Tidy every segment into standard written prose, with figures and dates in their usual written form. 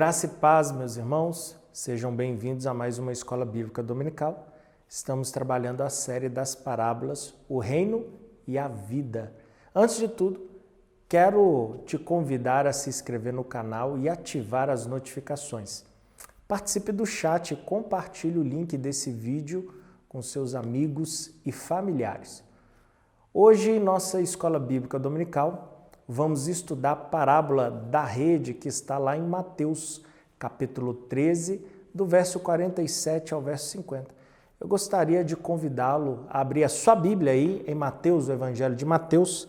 Graça e paz, meus irmãos, sejam bem-vindos a mais uma Escola Bíblica Dominical. Estamos trabalhando a série das parábolas, o reino e a vida. Antes de tudo, quero te convidar a se inscrever no canal e ativar as notificações. Participe do chat e compartilhe o link desse vídeo com seus amigos e familiares. Hoje, em nossa Escola Bíblica Dominical, vamos estudar a parábola da rede que está lá em Mateus, capítulo 13, do verso 47 ao verso 50. Eu gostaria de convidá-lo a abrir a sua Bíblia aí em Mateus, o Evangelho de Mateus,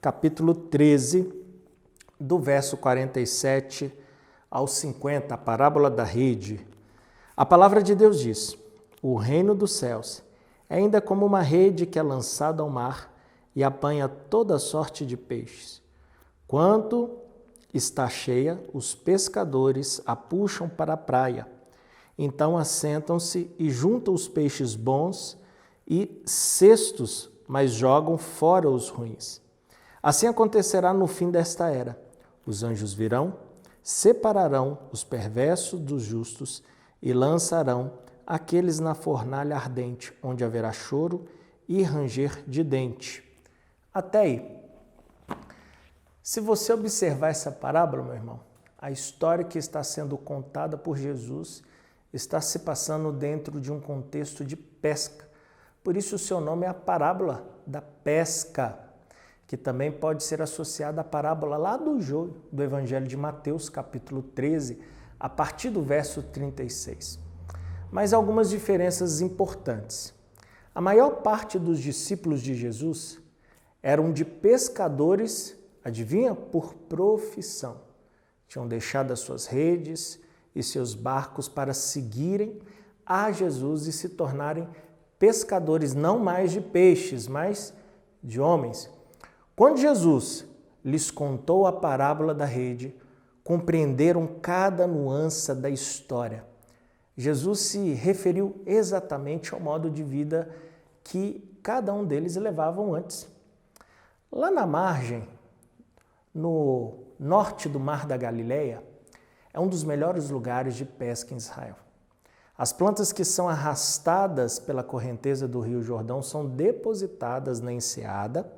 capítulo 13, do verso 47 ao 50, a parábola da rede. A palavra de Deus diz: o reino dos céus é ainda como uma rede que é lançada ao mar e apanha toda sorte de peixes. Quando está cheia, os pescadores a puxam para a praia. Então assentam-se e juntam os peixes bons e cestos, mas jogam fora os ruins. Assim acontecerá no fim desta era. Os anjos virão, separarão os perversos dos justos e lançarão aqueles na fornalha ardente, onde haverá choro e ranger de dente. Até aí. Se você observar essa parábola, meu irmão, a história que está sendo contada por Jesus está se passando dentro de um contexto de pesca. Por isso o seu nome é a parábola da pesca, que também pode ser associada à parábola lá do Evangelho de Mateus, capítulo 13, a partir do verso 36. Mas algumas diferenças importantes. A maior parte dos discípulos de Jesus eram de pescadores, adivinha? Por profissão. Tinham deixado as suas redes e seus barcos para seguirem a Jesus e se tornarem pescadores, não mais de peixes, mas de homens. Quando Jesus lhes contou a parábola da rede, compreenderam cada nuance da história. Jesus se referiu exatamente ao modo de vida que cada um deles levavam antes. Lá na margem, no norte do Mar da Galileia, é um dos melhores lugares de pesca em Israel. As plantas que são arrastadas pela correnteza do Rio Jordão são depositadas na enseada,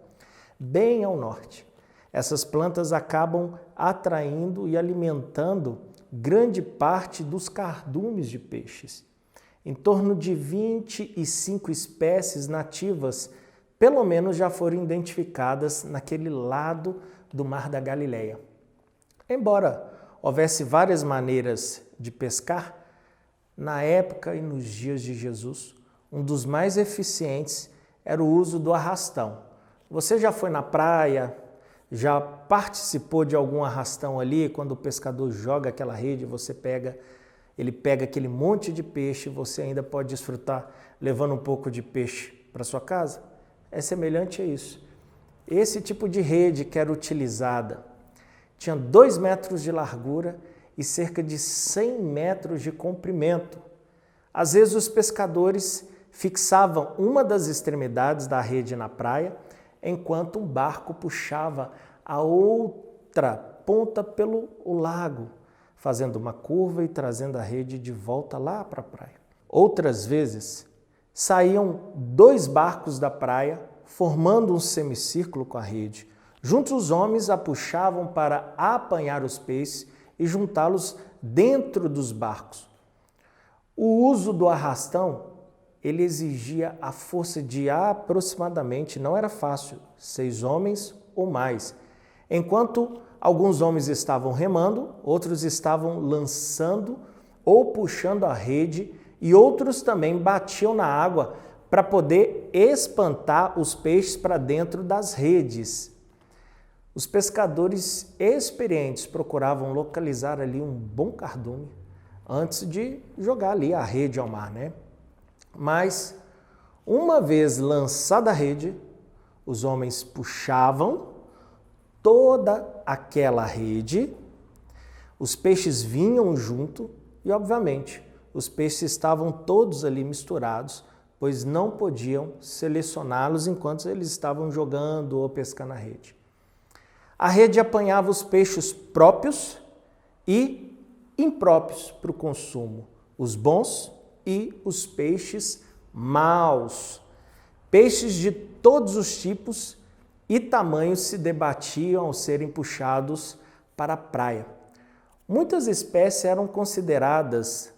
bem ao norte. Essas plantas acabam atraindo e alimentando grande parte dos cardumes de peixes. Em torno de 25 espécies nativas, pelo menos, já foram identificadas naquele lado do Mar da Galileia. Embora houvesse várias maneiras de pescar, na época e nos dias de Jesus, um dos mais eficientes era o uso do arrastão. Você já foi na praia, já participou de algum arrastão ali, quando o pescador joga aquela rede, ele pega aquele monte de peixe, você ainda pode desfrutar levando um pouco de peixe para sua casa? É semelhante a isso. Esse tipo de rede que era utilizada tinha 2 metros de largura e cerca de 100 metros de comprimento. Às vezes os pescadores fixavam uma das extremidades da rede na praia, enquanto um barco puxava a outra ponta pelo lago, fazendo uma curva e trazendo a rede de volta lá para a praia. Outras vezes saíam 2 barcos da praia, formando um semicírculo com a rede. Juntos os homens a puxavam para apanhar os peixes e juntá-los dentro dos barcos. O uso do arrastão, ele exigia a força de aproximadamente, não era fácil, 6 homens ou mais. Enquanto alguns homens estavam remando, outros estavam lançando ou puxando a rede e outros também batiam na água para poder espantar os peixes para dentro das redes. Os pescadores experientes procuravam localizar ali um bom cardume antes de jogar ali a rede ao mar, né? Mas, uma vez lançada a rede, os homens puxavam toda aquela rede, os peixes vinham junto e, obviamente, os peixes estavam todos ali misturados, pois não podiam selecioná-los enquanto eles estavam jogando ou pescando a rede. A rede apanhava os peixes próprios e impróprios para o consumo, os bons e os peixes maus. Peixes de todos os tipos e tamanhos se debatiam ao serem puxados para a praia. Muitas espécies eram consideradas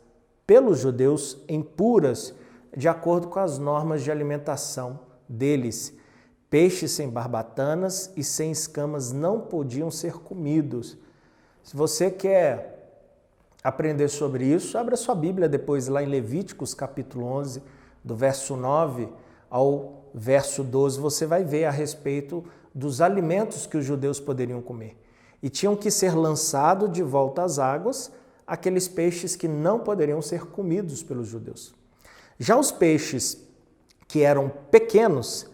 pelos judeus impuras de acordo com as normas de alimentação deles. Peixes sem barbatanas e sem escamas não podiam ser comidos. Se você quer aprender sobre isso, abra sua Bíblia depois lá em Levíticos capítulo 11, do verso 9 ao verso 12, você vai ver a respeito dos alimentos que os judeus poderiam comer. E tinham que ser lançados de volta às águas aqueles peixes que não poderiam ser comidos pelos judeus. Já os peixes que eram pequenos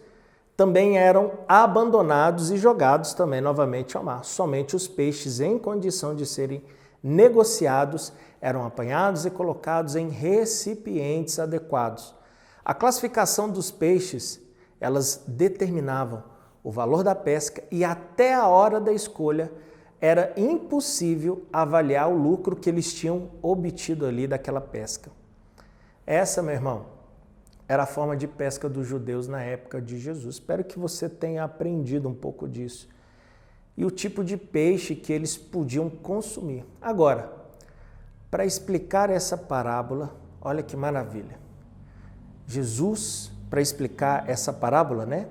também eram abandonados e jogados também novamente ao mar. Somente os peixes em condição de serem negociados eram apanhados e colocados em recipientes adequados. A classificação dos peixes, elas determinavam o valor da pesca e até a hora da escolha era impossível avaliar o lucro que eles tinham obtido ali daquela pesca. Essa, meu irmão, era a forma de pesca dos judeus na época de Jesus. Espero que você tenha aprendido um pouco disso. E o tipo de peixe que eles podiam consumir. Agora, para explicar essa parábola, olha que maravilha. Jesus, para explicar essa parábola, né?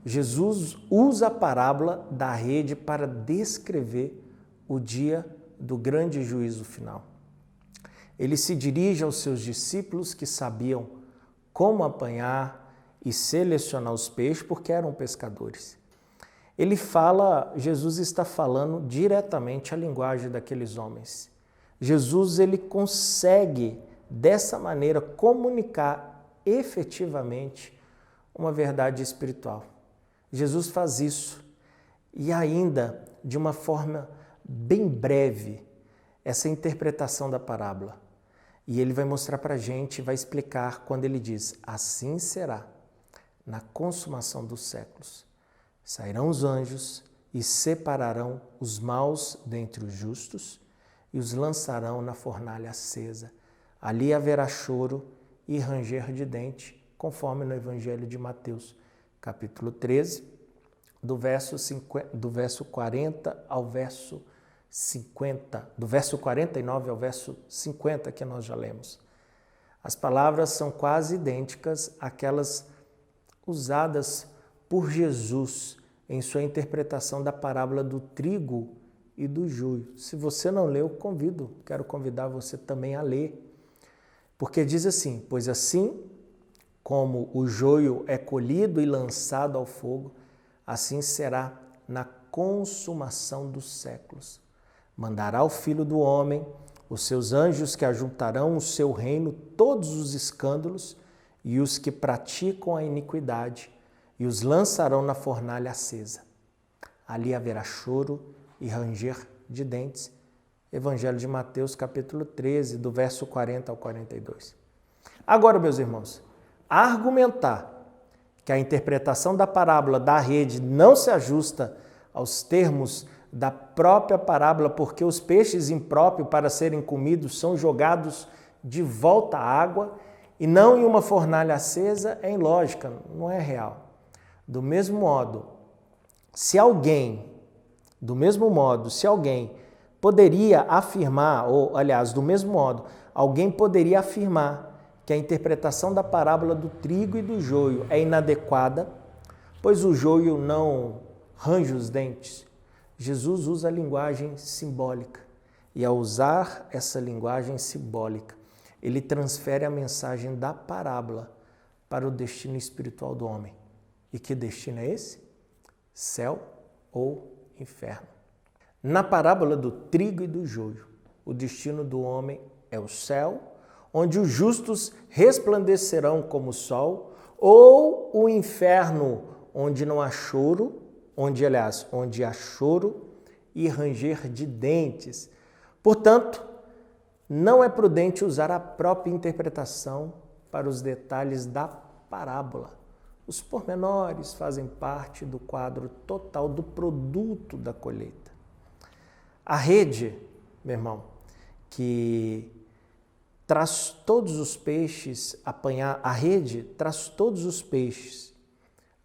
Jesus usa a parábola da rede para descrever o dia do grande juízo final. Ele se dirige aos seus discípulos que sabiam como apanhar e selecionar os peixes porque eram pescadores. Jesus está falando diretamente a linguagem daqueles homens. Jesus, ele consegue dessa maneira comunicar efetivamente uma verdade espiritual. Jesus faz isso e ainda de uma forma bem breve essa interpretação da parábola. E ele vai mostrar para a gente, vai explicar quando ele diz: assim será na consumação dos séculos. Sairão os anjos e separarão os maus dentre os justos e os lançarão na fornalha acesa. Ali haverá choro e ranger de dente, conforme no Evangelho de Mateus, capítulo 13, do verso 40 ao verso 50, do verso 49 ao verso 50 que nós já lemos. As palavras são quase idênticas àquelas usadas por Jesus em sua interpretação da parábola do trigo e do joio. Se você não leu, quero convidar você também a ler. Porque diz assim: pois assim como o joio é colhido e lançado ao fogo, assim será na consumação dos séculos. Mandará o Filho do Homem, os seus anjos que ajuntarão o seu reino todos os escândalos e os que praticam a iniquidade, e os lançarão na fornalha acesa. Ali haverá choro e ranger de dentes. Evangelho de Mateus, capítulo 13, do verso 40 ao 42. Agora, meus irmãos, argumentar que a interpretação da parábola da rede não se ajusta aos termos da própria parábola, porque os peixes impróprios para serem comidos são jogados de volta à água e não em uma fornalha acesa, é ilógica, não é real. Do mesmo modo, se alguém poderia afirmar, do mesmo modo, alguém poderia afirmar que a interpretação da parábola do trigo e do joio é inadequada, pois o joio não range os dentes. Jesus usa a linguagem simbólica e, ao usar essa linguagem simbólica, ele transfere a mensagem da parábola para o destino espiritual do homem. E que destino é esse? Céu ou inferno. Na parábola do trigo e do joio, o destino do homem é o céu, onde os justos resplandecerão como o sol, ou o inferno, onde não há choro, onde há choro e ranger de dentes. Portanto, não é prudente usar a própria interpretação para os detalhes da parábola. Os pormenores fazem parte do quadro total do produto da colheita. A rede, meu irmão, que traz todos os peixes a rede traz todos os peixes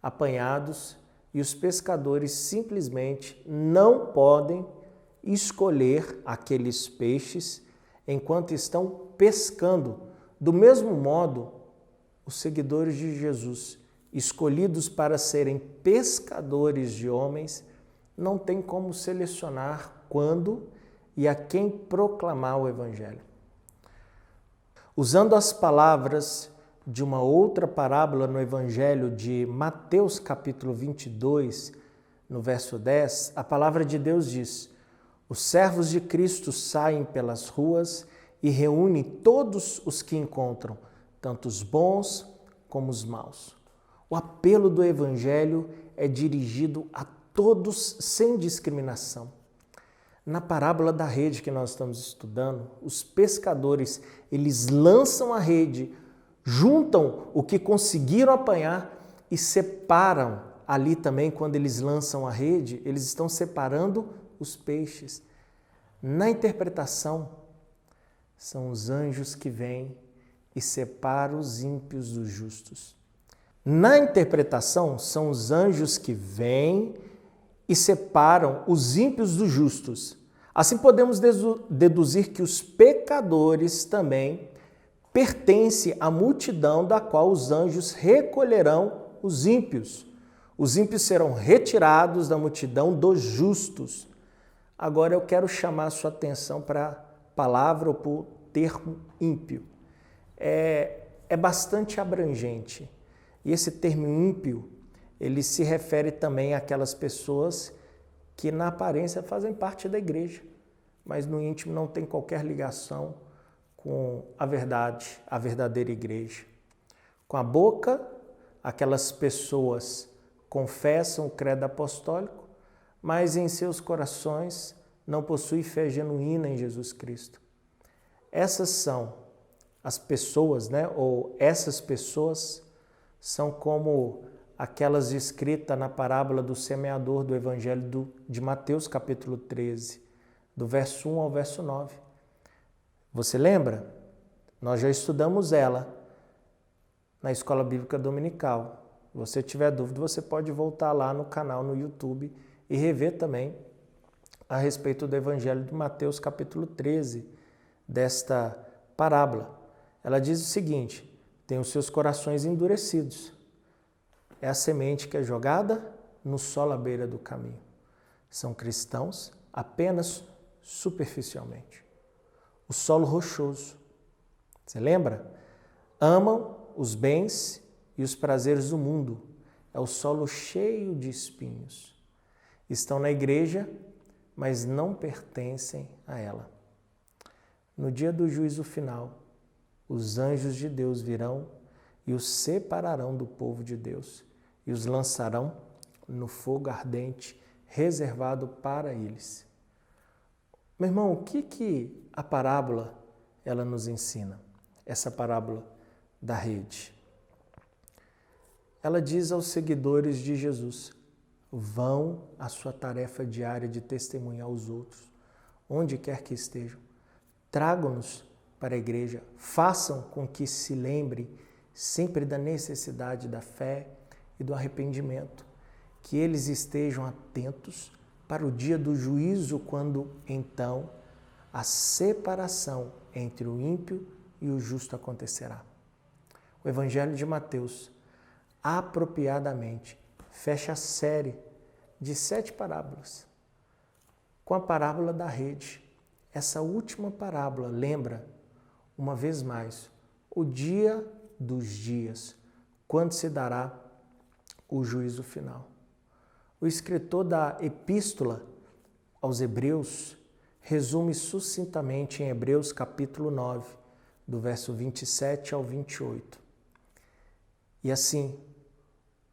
apanhados e os pescadores simplesmente não podem escolher aqueles peixes enquanto estão pescando. Do mesmo modo, os seguidores de Jesus, escolhidos para serem pescadores de homens, não têm como selecionar quando e a quem proclamar o Evangelho. Usando as palavras de uma outra parábola no Evangelho de Mateus capítulo 22, no verso 10, a palavra de Deus diz: os servos de Cristo saem pelas ruas e reúnem todos os que encontram, tanto os bons como os maus. O apelo do Evangelho é dirigido a todos sem discriminação. Na parábola da rede que nós estamos estudando, os pescadores, eles lançam a rede, juntam o que conseguiram apanhar e separam ali também, quando eles lançam a rede, eles estão separando os peixes. Na interpretação, são os anjos que vêm e separam os ímpios dos justos. Na interpretação, são os anjos que vêm e separam os ímpios dos justos. Assim podemos deduzir que os pecadores também pertencem à multidão da qual os anjos recolherão os ímpios. Os ímpios serão retirados da multidão dos justos. Agora eu quero chamar a sua atenção para a palavra ou para o termo ímpio. É bastante abrangente. E esse termo ímpio, ele se refere também àquelas pessoas que na aparência fazem parte da igreja, mas no íntimo não tem qualquer ligação com a verdade, a verdadeira igreja. Com a boca, aquelas pessoas confessam o credo apostólico, mas em seus corações não possuem fé genuína em Jesus Cristo. Essas são as pessoas, ou essas pessoas são como aquelas descritas na parábola do semeador do Evangelho de Mateus, capítulo 13, do verso 1 ao verso 9. Você lembra? Nós já estudamos ela na Escola Bíblica Dominical. Se você tiver dúvida, você pode voltar lá no canal no YouTube e rever também a respeito do Evangelho de Mateus, capítulo 13, desta parábola. Ela diz o seguinte: tem os seus corações endurecidos. É a semente que é jogada no solo à beira do caminho. São cristãos apenas superficialmente. O solo rochoso. Você lembra? Amam os bens e os prazeres do mundo. É o solo cheio de espinhos. Estão na igreja, mas não pertencem a ela. No dia do juízo final, os anjos de Deus virão e os separarão do povo de Deus e os lançarão no fogo ardente reservado para eles. Meu irmão, o que a parábola ela nos ensina? Essa parábola da rede. Ela diz aos seguidores de Jesus: vão à sua tarefa diária de testemunhar aos outros, onde quer que estejam. Tragam-nos para a igreja, façam com que se lembrem sempre da necessidade da fé e do arrependimento, que eles estejam atentos para o dia do juízo, quando então a separação entre o ímpio e o justo acontecerá. O Evangelho de Mateus, apropriadamente, fecha a série de 7 parábolas com a parábola da rede. Essa última parábola lembra, uma vez mais, o dia dos dias, quando se dará o juízo final. O escritor da Epístola aos Hebreus resume sucintamente em Hebreus capítulo 9, do verso 27 ao 28. E assim,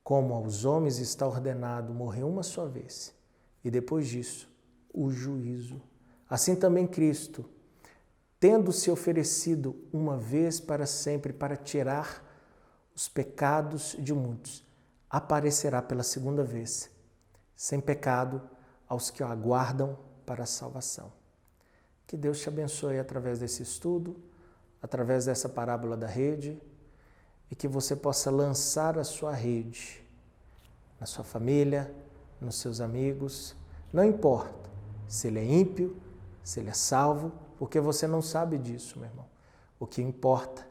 como aos homens está ordenado morrer uma só vez, e depois disso, o juízo, assim também Cristo, tendo se oferecido uma vez para sempre para tirar os pecados de muitos, aparecerá pela segunda vez, sem pecado, aos que o aguardam para a salvação. Que Deus te abençoe através desse estudo, através dessa parábola da rede, e que você possa lançar a sua rede na sua família, nos seus amigos, não importa se ele é ímpio, se ele é salvo, porque você não sabe disso, meu irmão. O que importa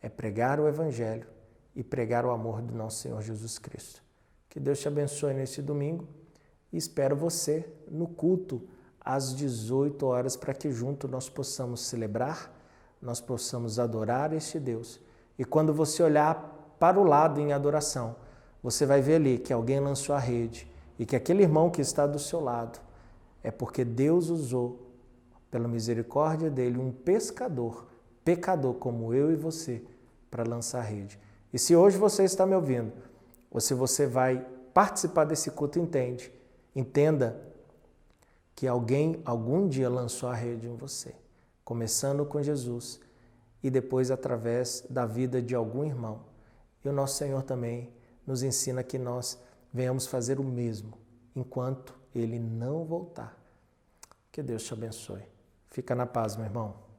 é pregar o Evangelho e pregar o amor do nosso Senhor Jesus Cristo. Que Deus te abençoe nesse domingo e espero você no culto às 18 horas para que junto nós possamos celebrar, nós possamos adorar este Deus. E quando você olhar para o lado em adoração, você vai ver ali que alguém lançou a rede e que aquele irmão que está do seu lado é porque Deus usou, pela misericórdia dele, um pescador, pecador como eu e você, para lançar a rede. E se hoje você está me ouvindo, ou se você vai participar desse culto, entenda que alguém algum dia lançou a rede em você, começando com Jesus e depois através da vida de algum irmão. E o nosso Senhor também nos ensina que nós venhamos fazer o mesmo enquanto Ele não voltar. Que Deus te abençoe. Fica na paz, meu irmão.